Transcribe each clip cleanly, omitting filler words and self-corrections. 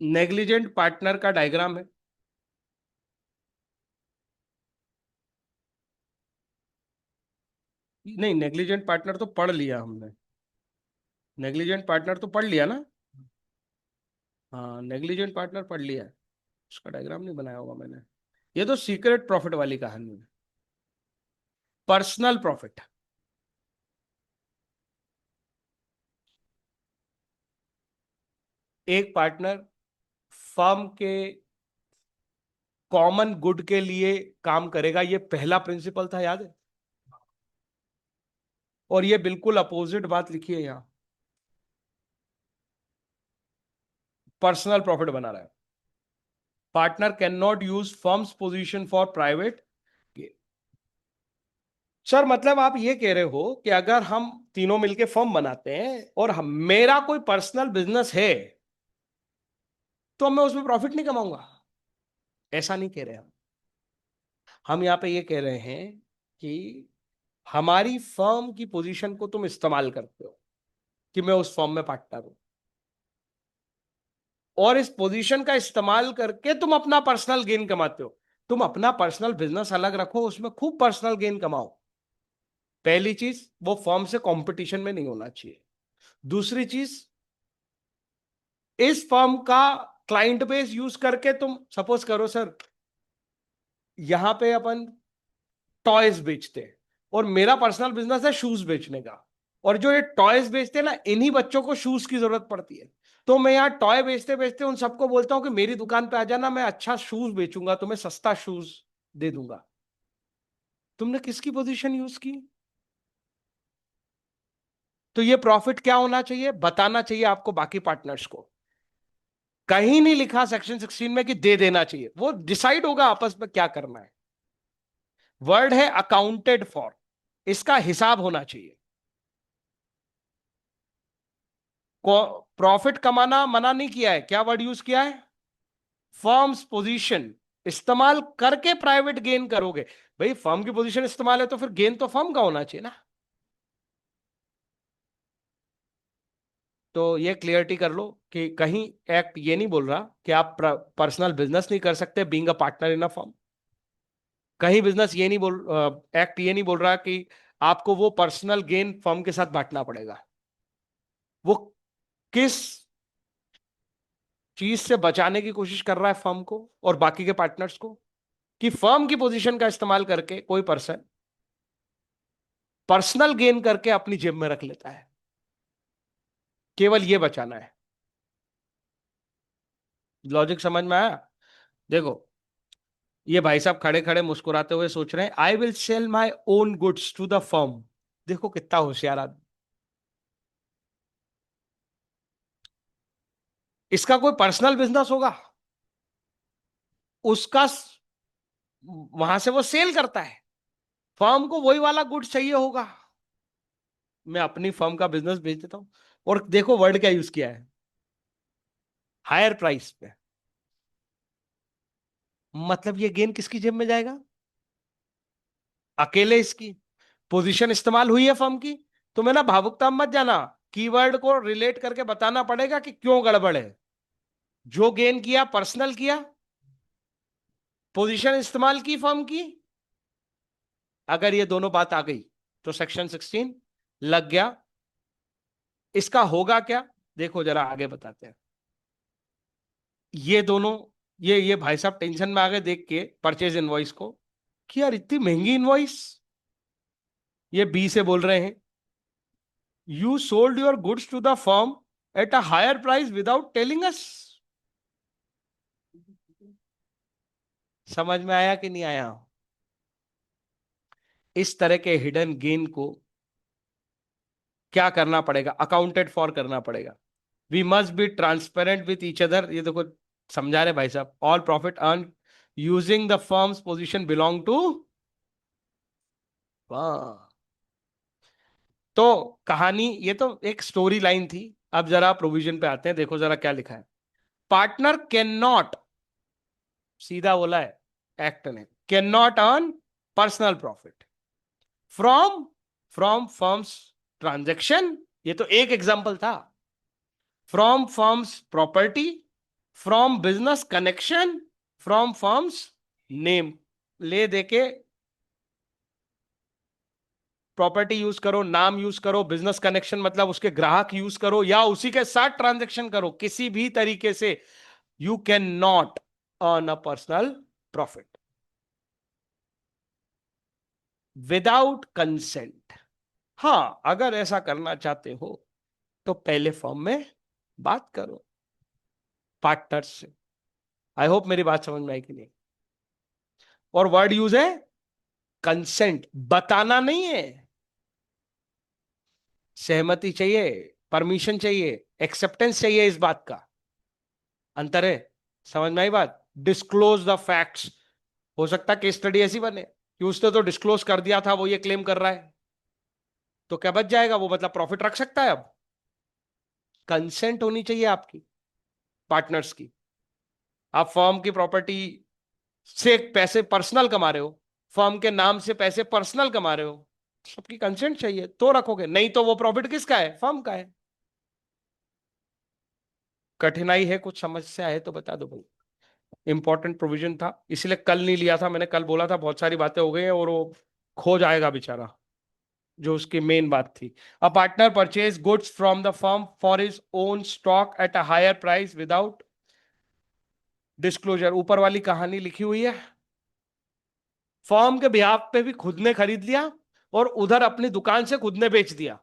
Negligent partner का diagram है। नहीं, नेग्लिजेंट पार्टनर तो पढ़ लिया हमने। नेग्लिजेंट पार्टनर तो पढ़ लिया ना। हाँ, नेग्लिजेंट पार्टनर पढ़ लिया है। उसका डायग्राम नहीं बनाया होगा मैंने। ये तो सीक्रेट प्रॉफिट वाली कहानी है। Personal profit. एक पार्टनर फर्म के कॉमन गुड के लिए काम करेगा, ये पहला प्रिंसिपल था, याद है। और ये बिल्कुल अपोजिट बात लिखी है यहां। पर्सनल प्रॉफिट बना रहा है। Partner can not use firms position for private. Sir मतलब आप ये कह रहे हो कि अगर हम तीनों मिलके फर्म बनाते हैं और मेरा कोई पर्सनल बिजनेस है तो मैं उसमें प्रॉफिट नहीं कमाऊंगा? ऐसा नहीं कह रहे हम यहां पे ये कह रहे हैं कि हमारी फर्म की पोजीशन को तुम इस्तेमाल करते हो कि मैं उस फर्म में पार्टनर हूं, और इस पोजीशन का इस्तेमाल करके तुम अपना पर्सनल गेन कमाते हो। तुम अपना पर्सनल बिजनेस अलग रखो, उसमें खूब पर्सनल गेन कमाओ। पहली चीज, वो फर्म से कंपटीशन में नहीं होना चाहिए। दूसरी चीज, इस फर्म का क्लाइंट बेस यूज करके तुम सपोज करो सर, यहां पे अपन टॉयज बेचते हैं और मेरा पर्सनल बिजनेस है शूज बेचने का, और जो ये टॉयज बेचते हैं ना, इन्हीं बच्चों को शूज की जरूरत पड़ती है। तो मैं यहाँ टॉय बेचते बेचते उन सबको बोलता हूं कि मेरी दुकान पे आ जाना, मैं अच्छा शूज बेचूंगा, तुम्हें सस्ता शूज दे दूंगा। तुमने किसकी पोजीशन यूज की? तो ये प्रॉफिट क्या होना चाहिए, बताना चाहिए आपको बाकी पार्टनर्स को। कहीं नहीं लिखा सेक्शन 16 में कि दे देना चाहिए, वो डिसाइड होगा आपस में क्या करना है। वर्ड है अकाउंटेड फॉर, इसका हिसाब होना चाहिए। प्रॉफिट कमाना मना नहीं किया है, क्या वर्ड यूज किया है? फर्म्स पोजीशन इस्तेमाल करके प्राइवेट गेन करोगे। भाई फर्म की पोजीशन इस्तेमाल है तो फिर गेन तो फर्म का होना चाहिए ना। तो ये क्लियरिटी कर लो कि कहीं एक्ट ये नहीं बोल रहा कि आप पर्सनल बिजनेस नहीं कर सकते being a partner in a firm. कहीं बिजनेस ये नहीं बोल एक्ट ये नहीं बोल रहा कि आपको वो पर्सनल गेन फर्म के साथ बांटना पड़ेगा। वो किस चीज से बचाने की कोशिश कर रहा है फर्म को और बाकी के पार्टनर्स को, कि फर्म की पोजीशन का इस्तेमाल करके कोई पर्सन पर्सनल गेन करके अपनी जेब में रख लेता है। केवल ये बचाना है। लॉजिक समझ में आया? देखो, ये भाई साहब खड़े खड़े मुस्कुराते हुए सोच रहे हैं I will sell my own goods to the firm. देखो कितना होशियार आदमी। इसका कोई पर्सनल बिजनेस होगा, उसका वहां से वो सेल करता है, फर्म को वही वाला गुड्स चाहिए होगा। मैं अपनी फर्म का बिजनेस बेच देता हूं, और देखो वर्ड क्या यूज किया है, हायर प्राइस पे। मतलब ये गेन किसकी जेब में जाएगा? अकेले इसकी पोजीशन इस्तेमाल हुई है फर्म की। तो मैं ना भावुकता मत जाना, कीवर्ड को रिलेट करके बताना पड़ेगा कि क्यों गड़बड़ है। जो गेन किया पर्सनल किया, पोजीशन इस्तेमाल की फर्म की। अगर ये दोनों बात आ गई तो सेक्शन 16 लग गया। इसका होगा क्या, देखो जरा आगे बताते हैं। ये दोनों, ये भाई साहब टेंशन में आ गए देख के परचेज इनवॉइस को, कि यार इतनी महंगी इनवॉइस। ये बी से बोल रहे हैं you sold your goods to the firm at a higher price without telling us. समझ में आया कि नहीं आया? इस तरह के हिडन गेन को क्या करना पड़ेगा, अकाउंटेड फॉर करना पड़ेगा। We must be transparent with each other. ये देखो समझा रहे भाई साहब, all profit earn using the firm's position belong to. तो कहानी, ये तो एक स्टोरी लाइन थी। अब जरा प्रोविजन पे आते हैं, देखो जरा क्या लिखा है। पार्टनर कैन नॉट, सीधा बोला है एक्ट ने, can not earn personal profit from from firms transaction. ये तो एक एग्जांपल था। From firms property, from business connection, from firms name, ले देके प्रॉपर्टी यूज करो, नाम यूज करो, बिजनेस कनेक्शन मतलब उसके ग्राहक यूज करो, या उसी के साथ ट्रांजैक्शन करो, किसी भी तरीके से you can not earn a personal profit without consent. हां, अगर ऐसा करना चाहते हो तो पहले फॉर्म में बात करो पार्टनर से। आई होप मेरी बात समझ में आई कि नहीं। और वर्ड यूज है कंसेंट, बताना नहीं है। सहमति चाहिए, परमिशन चाहिए, एक्सेप्टेंस चाहिए, इस बात का अंतर है। समझ में आई बात। Disclose the facts. हो सकता है केस स्टडी ऐसी बने कि उसने तो डिस्क्लोज कर दिया था, वो ये क्लेम कर रहा है, तो क्या बच जाएगा वो, मतलब प्रॉफिट रख सकता है अब। कंसेंट होनी चाहिए आपकी, पार्टनर्स की। आप फर्म की प्रॉपर्टी से पैसे पर्सनल कमा रहे हो, फर्म के नाम से पैसे पर्सनल कमा रहे हो, सबकी कंसेंट चाहिए तो रखोगे, नहीं तो वो प्रॉफिट किसका है, फर्म का है। कठिनाई है, कुछ समस्या है तो बता दो भाई। इंपॉर्टेंट प्रोविजन था, इसलिए कल नहीं लिया था मैंने, कल बोला था बहुत सारी बातें हो गई हैं और वो खो जाएगा बेचारा, जो उसकी मेन बात थी। A partner purchase goods from the firm for his own stock at a higher price without disclosure. ऊपर वाली कहानी लिखी हुई है, फर्म के बिहाफ पे भी खुद ने खरीद लिया और उधर अपनी दुकान से खुद ने बेच दिया।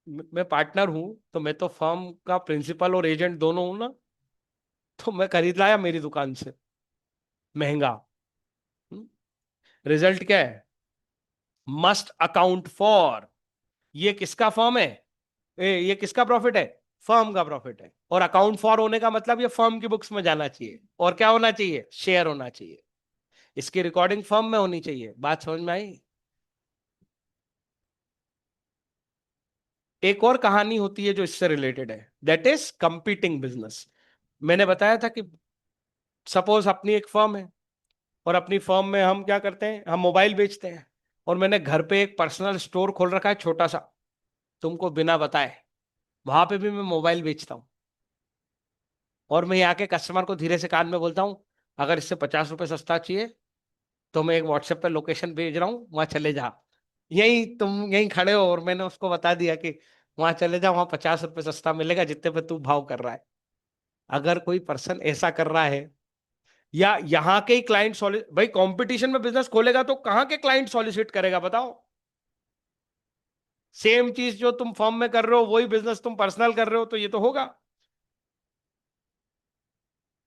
मैं पार्टनर हूं तो मैं तो फर्म का प्रिंसिपल और एजेंट दोनों हूं ना, तो मैं खरीद लाया मेरी दुकान से महंगा। रिजल्ट क्या है, मस्ट अकाउंट फॉर। ये किसका फर्म है, ये किसका प्रॉफिट है, फर्म का प्रॉफिट है। और अकाउंट फॉर होने का मतलब ये फर्म की बुक्स में जाना चाहिए, और क्या होना चाहिए, शेयर होना चाहिए, इसकी रिकॉर्डिंग फर्म में होनी चाहिए। बात समझ में आई। एक और कहानी होती है जो इससे रिलेटेड है, दैट इज कंपीटिंग बिजनेस। मैंने बताया था कि सपोज अपनी एक फर्म है, और अपनी फर्म में हम क्या करते हैं, हम मोबाइल बेचते हैं, और मैंने घर पे एक पर्सनल स्टोर खोल रखा है छोटा सा, तुमको बिना बताए, वहां पे भी मैं मोबाइल बेचता हूँ। और मैं यहाँ के कस्टमर को धीरे से कान में बोलता हूँ, अगर इससे 50 रुपए सस्ता चाहिए तो मैं एक व्हाट्सएप पे लोकेशन भेज रहा हूँ, वहां चले जा, यही तुम यहीं खड़े हो, और मैंने उसको बता दिया कि वहां चले जा, वहां 50 रुपए सस्ता मिलेगा जितने पे तू भाव कर रहा है। अगर कोई पर्सन ऐसा कर रहा है, या यहाँ के ही क्लाइंट भाई कंपटीशन में बिजनेस खोलेगा तो कहाँ के क्लाइंट सॉलिसिट करेगा बताओ। सेम चीज जो तुम फर्म में कर रहे हो वही बिजनेस तुम पर्सनल कर रहे हो, तो ये तो होगा।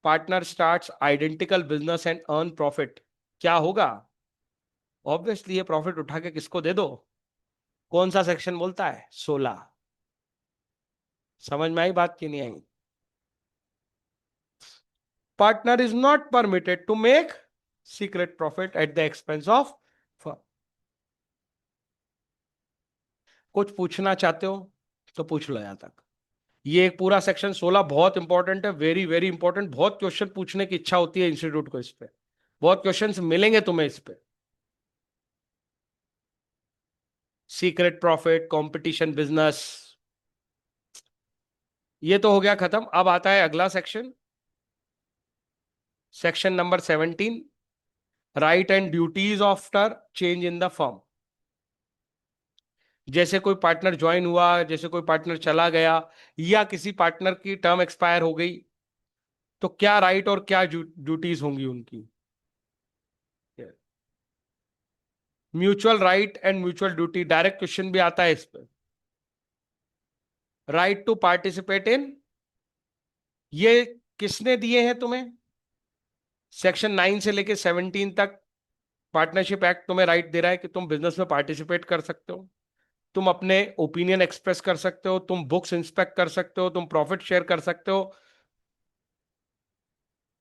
Partner starts identical business and earn profit, क्या होगा, ऑब्वियसली ये प्रॉफिट उठा के किसको दे दो। कौन सा सेक्शन बोलता है, 16। समझ में आई बात की नहीं आई। Partner is not permitted to make secret profit at the expense of firm. कुछ पूछना चाहते हो तो पूछ लो यहां तक। ये एक पूरा सेक्शन 16 बहुत इंपॉर्टेंट है, वेरी वेरी इंपॉर्टेंट। बहुत क्वेश्चन पूछने की इच्छा होती है इंस्टीट्यूट को इस पे, बहुत क्वेश्चंस मिलेंगे तुम्हें इस पे। सीक्रेट प्रॉफिट, कंपटीशन बिजनेस, ये तो हो गया खत्म। अब आता है अगला section, section number 17, right and duties after change in the firm. जैसे कोई पार्टनर ज्वाइन हुआ, जैसे कोई पार्टनर चला गया, या किसी पार्टनर की टर्म एक्सपायर हो गई, तो क्या राइट और क्या ड्यूटीज होंगी उनकी। Mutual right and mutual duty, direct question भी आता है इस पर। राइट टू पार्टिसिपेट इन, ये किसने दिए हैं तुम्हें, सेक्शन 9 से लेके 17 तक पार्टनरशिप एक्ट तुम्हें राइट दे रहा है कि तुम बिजनेस में पार्टिसिपेट कर सकते हो, तुम अपने ओपिनियन एक्सप्रेस कर सकते हो, तुम बुक्स इंस्पेक्ट कर सकते हो, तुम प्रॉफिट शेयर कर सकते हो।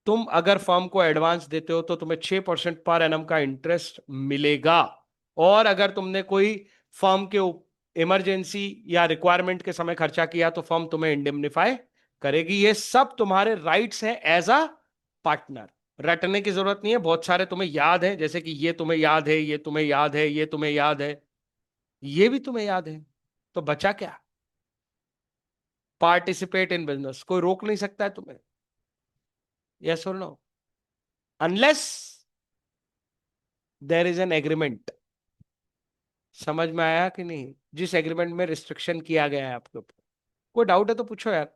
तुम अगर फर्म को एडवांस देते हो तो तुम्हें 6% पर एनम का इंटरेस्ट मिलेगा। और अगर तुमने कोई फर्म के इमरजेंसी या रिक्वायरमेंट के समय खर्चा किया तो फर्म तुम्हें इंडेमनिफाई करेगी। ये सब तुम्हारे राइट्स हैं एज अ पार्टनर। रटने की जरूरत नहीं है, बहुत सारे तुम्हें याद है, जैसे कि ये तुम्हें याद है, ये तुम्हें याद है, ये तुम्हें याद है, ये भी तुम्हें याद है, तो बचा क्या। पार्टिसिपेट इन बिजनेस, कोई रोक नहीं सकता है तुम्हें। यस और no? Unless there is an agreement. समझ में आया कि नहीं? जिस एग्रीमेंट में रिस्ट्रिक्शन किया गया है आपके ऊपर। कोई डाउट है तो पूछो यार।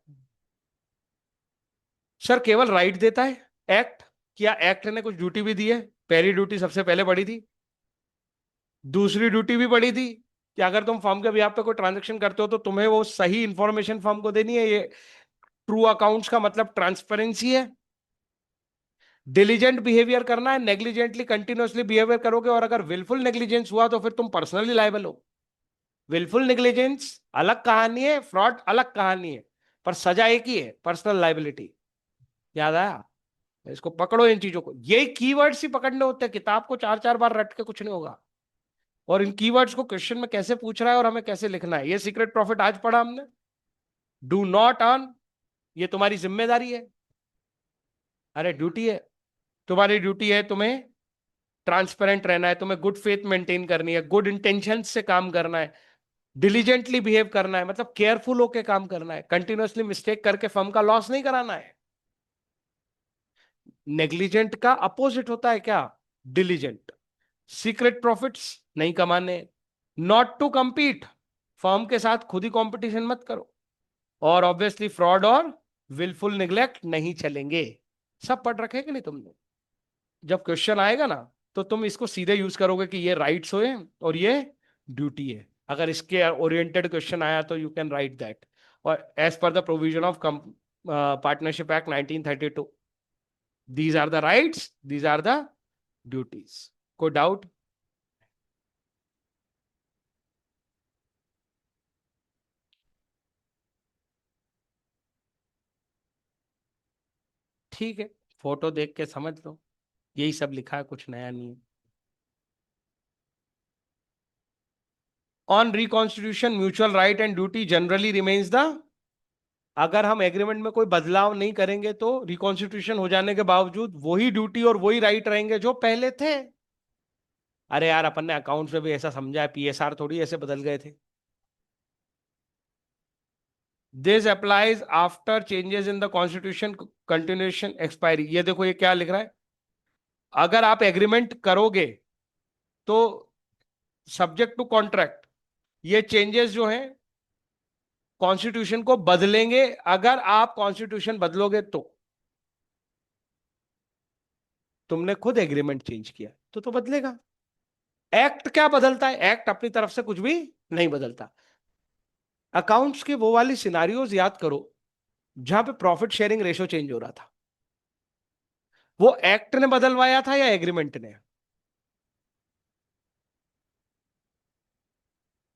सर केवल राइट देता है एक्ट? क्या एक्ट ने कुछ ड्यूटी भी दी है? पहली ड्यूटी सबसे पहले पड़ी थी। दूसरी ड्यूटी भी पड़ी थी कि अगर तुम फर्म के बिहाफ पे कोई ट्रांजेक्शन करते हो तो तुम्हें वो सही इंफॉर्मेशन फर्म को देनी है। ये ट्रू अकाउंट्स का मतलब ट्रांसपेरेंसी है। डिलीजेंट बिहेवियर करना है। नेग्लिजेंटली कंटिन्यूअसली बिहेवियर करोगे और अगर विलफुल नेग्लिजेंस हुआ तो फिर तुम पर्सनली लायबल हो। विलफुल नेग्लिजेंस अलग कहानी है, फ्रॉड अलग कहानी है, पर सजा एक ही है, पर्सनल लाइबिलिटी। याद आया? इसको पकड़ो, इन चीजों को। ये कीवर्ड्स ही पकड़ने होते हैं, किताब को चार चार बार रट के कुछ नहीं होगा। और इन कीवर्ड्स को क्वेश्चन में कैसे पूछ रहा है और हमें कैसे लिखना है। ये सीक्रेट प्रॉफिट आज पढ़ा हमने। डू नॉट अर्न, ये तुम्हारी जिम्मेदारी है। अरे ड्यूटी है, तुम्हारी ड्यूटी है। तुम्हें ट्रांसपेरेंट रहना है, तुम्हें गुड फेथ मेंटेन करनी है, गुड इंटेंशन से काम करना है, डिलीजेंटली बिहेव करना है, मतलब केयरफुल होकर काम करना है, कंटिन्यूअसली मिस्टेक करके फर्म का लॉस नहीं कराना है। नेग्लिजेंट का अपोजिट होता है क्या? डिलीजेंट। सीक्रेट प्रॉफिट्स नहीं कमाने। नॉट टू compete, फर्म के साथ खुद ही कंपटीशन मत करो। और ऑब्वियसली फ्रॉड और विलफुल निग्लेक्ट नहीं चलेंगे। सब पढ़ रखे कि नहीं तुमने? जब क्वेश्चन आएगा ना तो तुम इसको सीधे यूज करोगे कि ये राइट्स हुए और ये ड्यूटी है। अगर इसके ओरिएंटेड क्वेश्चन आया तो यू कैन राइट दैट। और as per the provision of partnership act 1932, these are the rights, these are the duties. कोई डाउट? ठीक है, फोटो देख के समझ लो, यही सब लिखा है, कुछ नया नहीं है। On reconstitution mutual right and duty generally remains the. अगर हम एग्रीमेंट में कोई बदलाव नहीं करेंगे तो रिकॉन्स्टिट्यूशन हो जाने के बावजूद वही ड्यूटी और वही राइट रहेंगे जो पहले थे। अरे यार, अपन ने अकाउंट्स में भी ऐसा समझा है, पीएसआर थोड़ी ऐसे बदल गए थे। This applies after changes in the constitution continuation expiry. ये देखो, ये क्या लिख रहा है। अगर आप एग्रीमेंट करोगे तो सब्जेक्ट टू कॉन्ट्रैक्ट, ये चेंजेस जो हैं कॉन्स्टिट्यूशन को बदलेंगे। अगर आप कॉन्स्टिट्यूशन बदलोगे तो तुमने खुद एग्रीमेंट चेंज किया तो बदलेगा। एक्ट क्या बदलता है? एक्ट अपनी तरफ से कुछ भी नहीं बदलता। अकाउंट्स के वो वाली सिनारियोज याद करो जहां पे प्रॉफिट शेयरिंग रेशो चेंज हो रहा था। वो एक्ट ने बदलवाया था या एग्रीमेंट ने?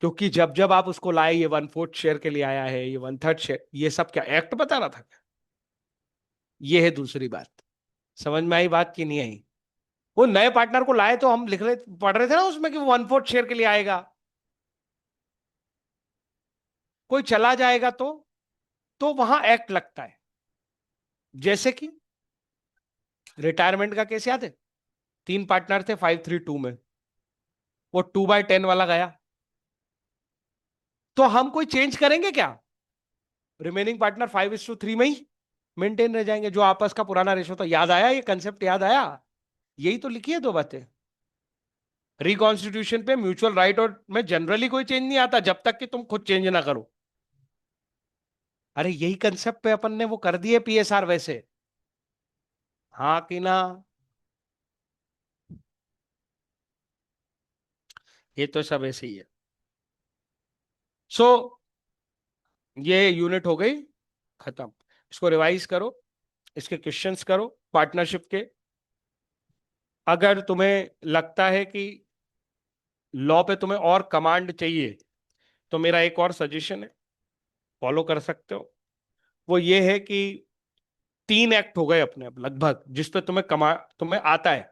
क्योंकि जब जब आप उसको लाए, ये 1/4 शेयर के लिए आया है, ये 1/3 शेयर, ये सब क्या एक्ट बता रहा था क्या? ये है दूसरी बात। समझ में आई बात की नहीं आई? वो नए पार्टनर को लाए तो हम लिख रहे पढ़ रहे थे ना उसमें कि वो 1/4 शेयर के लिए आएगा। कोई चला जाएगा तो वहां एक्ट लगता है। जैसे कि रिटायरमेंट का केस याद है? 3 पार्टनर थे 532 में, वो 2/10 वाला गया, तो हम कोई चेंज करेंगे क्या? रिमेनिंग पार्टनर 5:3 में ही मेंटेन रह जाएंगे, जो आपस का पुराना रेशो था। याद आया? ये कंसेप्ट याद आया? यही तो लिखी है दो बातें। रिकॉन्स्टिट्यूशन पे म्यूचुअल राइट और में जनरली कोई चेंज नहीं आता जब तक कि तुम खुद चेंज ना करो। अरे यही कंसेप्ट पे अपन ने वो कर दिए पीएसआर वैसे। हाँ कि ना? ये तो सब ऐसे ही है। सो ये यूनिट हो गई खत्म। इसको रिवाइज करो, इसके क्वेश्चंस करो पार्टनरशिप के। अगर तुम्हें लगता है कि लॉ पे तुम्हें और कमांड चाहिए तो मेरा एक और सजेशन है, फॉलो कर सकते हो। वो ये है कि 3 एक्ट हो गए अपने अब लगभग जिस पे तुम्हें आता है।